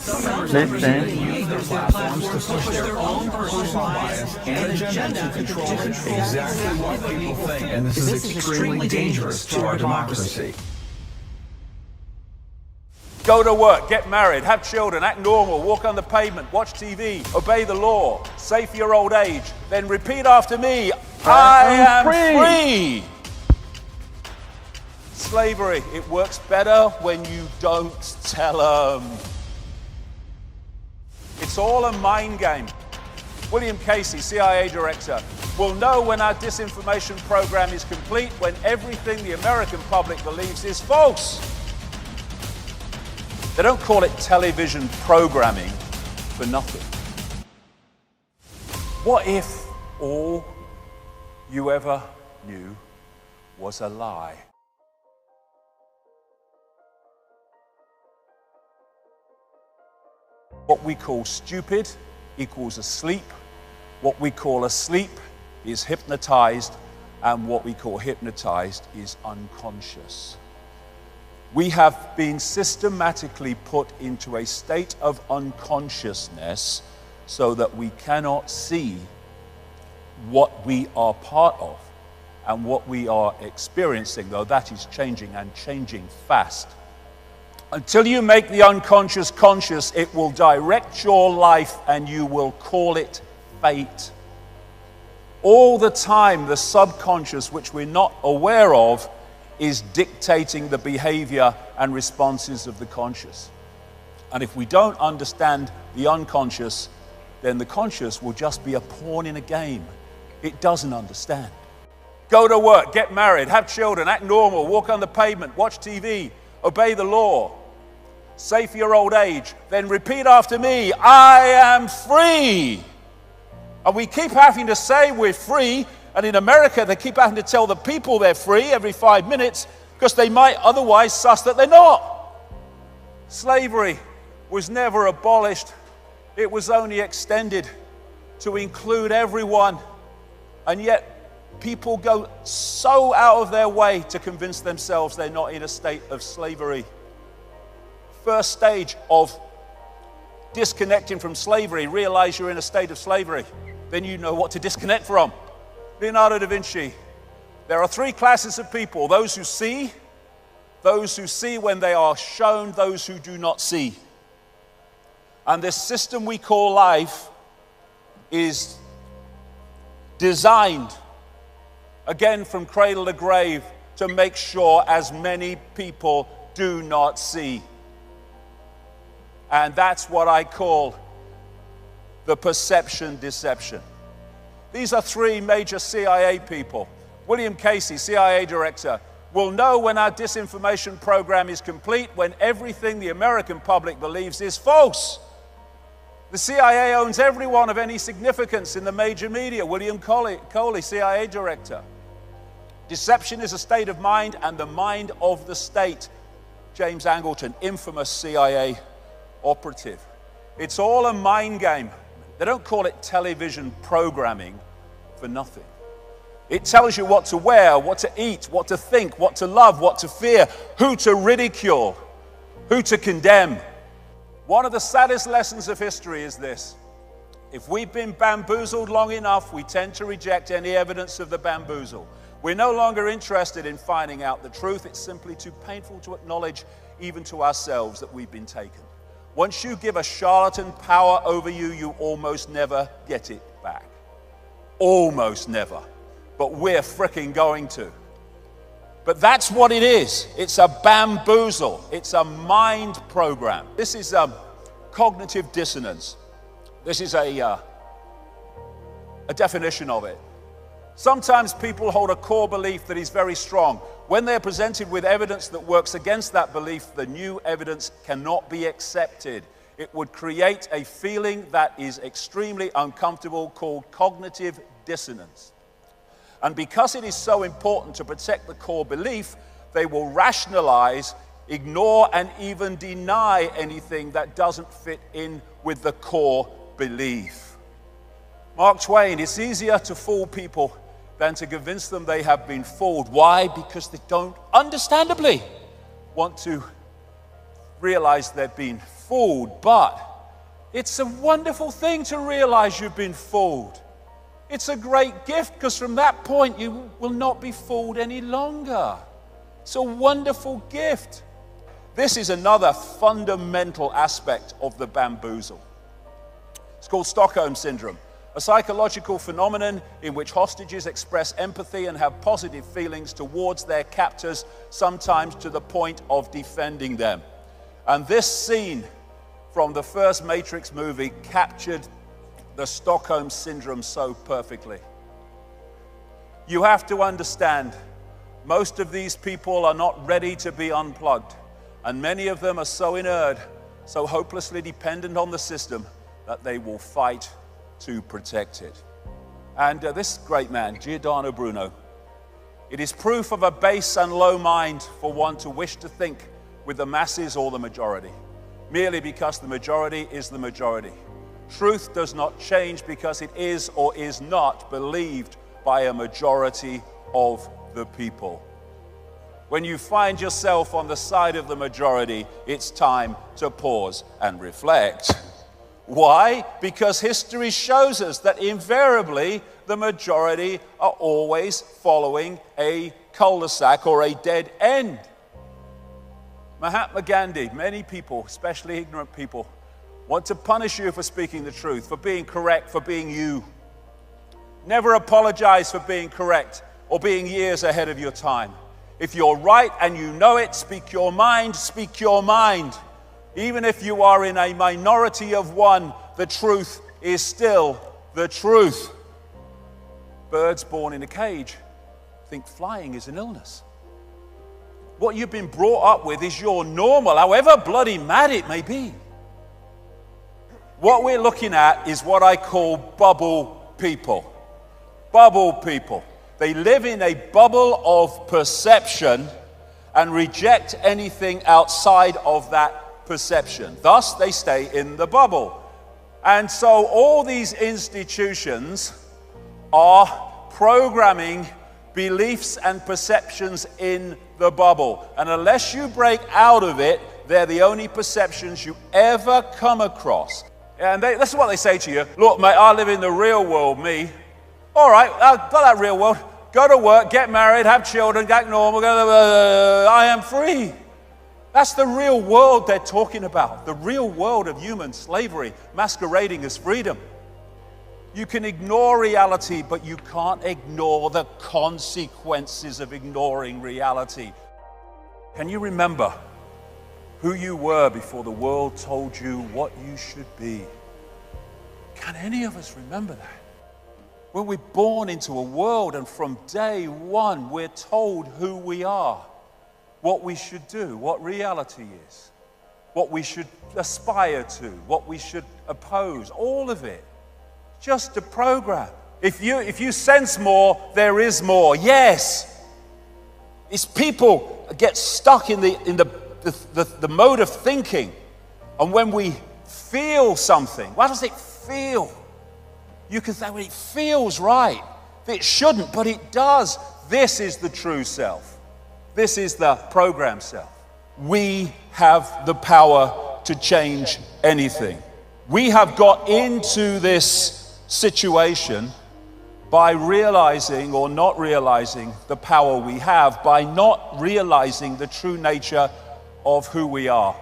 Listen. use their platforms to push their own personal bias and agenda to control exactly what people think. And this is extremely dangerous to our democracy. Go to work, get married, have children, act normal, walk on the pavement, watch TV, obey the law, save for your old age, then repeat after me, I am free. Slavery, it works better when you don't tell them. It's all a mind game. William Casey, CIA director, will know when our disinformation program is complete when everything the American public believes is false. They don't call it television programming for nothing. What if all you ever knew was a lie? What we call stupid equals asleep. What we call asleep is hypnotized, and what we call hypnotized is unconscious. We have been systematically put into a state of unconsciousness so that we cannot see what we are part of and what we are experiencing, though that is changing and changing fast. Until you make the unconscious conscious, it will direct your life and you will call it fate. All the time, the subconscious, which we're not aware of, is dictating the behavior and responses of the conscious. And if we don't understand the unconscious, then the conscious will just be a pawn in a game. It doesn't understand. Go to work, get married, have children, act normal, walk on the pavement, watch TV, obey the law, save for your old age, then repeat after me, I am free. And we keep having to say we're free. And in America, they keep having to tell the people they're free every 5 minutes because they might otherwise suss that they're not. Slavery was never abolished. It was only extended to include everyone. And yet, people go so out of their way to convince themselves they're not in a state of slavery. First stage of disconnecting from slavery, realize you're in a state of slavery. Then you know what to disconnect from. Leonardo da Vinci. There are three classes of people: those who see when they are shown, those who do not see. And this system we call life is designed, again from cradle to grave, to make sure as many people do not see. And that's what I call the perception deception. These are three major CIA people. William Casey, CIA director, will know when our disinformation program is complete when everything the American public believes is false. The CIA owns everyone of any significance in the major media. William Coley, CIA director. Deception is a state of mind and the mind of the state. James Angleton, infamous CIA operative. It's all a mind game. They don't call it television programming for nothing. It tells you what to wear, what to eat, what to think, what to love, what to fear, who to ridicule, who to condemn. One of the saddest lessons of history is this: if we've been bamboozled long enough, we tend to reject any evidence of the bamboozle. We're no longer interested in finding out the truth. It's simply too painful to acknowledge, even to ourselves, that we've been taken. Once you give a charlatan power over you, you almost never get it back. Almost never. But we're fricking going to. But that's what it is. It's a bamboozle. It's a mind program. This is cognitive dissonance. This is a definition of it. Sometimes people hold a core belief that is very strong. When they're presented with evidence that works against that belief, the new evidence cannot be accepted. It would create a feeling that is extremely uncomfortable called cognitive dissonance. And because it is so important to protect the core belief, they will rationalize, ignore, and even deny anything that doesn't fit in with the core belief. Mark Twain, it's easier to fool people than to convince them they have been fooled. Why? Because they don't, understandably, want to realize they've been fooled, but it's a wonderful thing to realize you've been fooled. It's a great gift because from that point you will not be fooled any longer. It's a wonderful gift. This is another fundamental aspect of the bamboozle. It's called Stockholm Syndrome, a psychological phenomenon in which hostages express empathy and have positive feelings towards their captors, sometimes to the point of defending them. And this scene from the first Matrix movie captured the Stockholm Syndrome so perfectly. You have to understand, most of these people are not ready to be unplugged, and many of them are so inert, so hopelessly dependent on the system, that they will fight to protect it. And this great man, Giordano Bruno, it is proof of a base and low mind for one to wish to think with the masses or the majority, merely because the majority is the majority. Truth does not change because it is or is not believed by a majority of the people. When you find yourself on the side of the majority, it's time to pause and reflect. Why? Because history shows us that invariably the majority are always following a cul-de-sac or a dead end. Mahatma Gandhi, many people, especially ignorant people, want to punish you for speaking the truth, for being correct, for being you. Never apologize for being correct or being years ahead of your time. If you're right and you know it, speak your mind, speak your mind. Even if you are in a minority of one, the truth is still the truth. Birds born in a cage think flying is an illness. What you've been brought up with is your normal, however bloody mad it may be. What we're looking at is what I call bubble people. Bubble people. They live in a bubble of perception and reject anything outside of that perception. Thus, they stay in the bubble. And so all these institutions are programming beliefs and perceptions in the bubble. And unless you break out of it, they're the only perceptions you ever come across. And that's what they say to you. Look, mate, I live in the real world, me. All right, I've got that real world. Go to work, get married, have children, get normal. I am free. That's the real world they're talking about. The real world of human slavery masquerading as freedom. You can ignore reality, but you can't ignore the consequences of ignoring reality. Can you remember who you were before the world told you what you should be? Can any of us remember that? When we're born into a world and from day one we're told who we are, what we should do, what reality is, what we should aspire to, what we should oppose, all of it. Just a program. If you sense more, there is more. Yes. It's people get stuck in the mode of thinking. And when we feel something, what does it feel? You can say, well, it feels right. It shouldn't, but it does. This is the true self. This is the program self. We have the power to change anything. We have got into this situation by realizing or not realizing the power we have, by not realizing the true nature of who we are.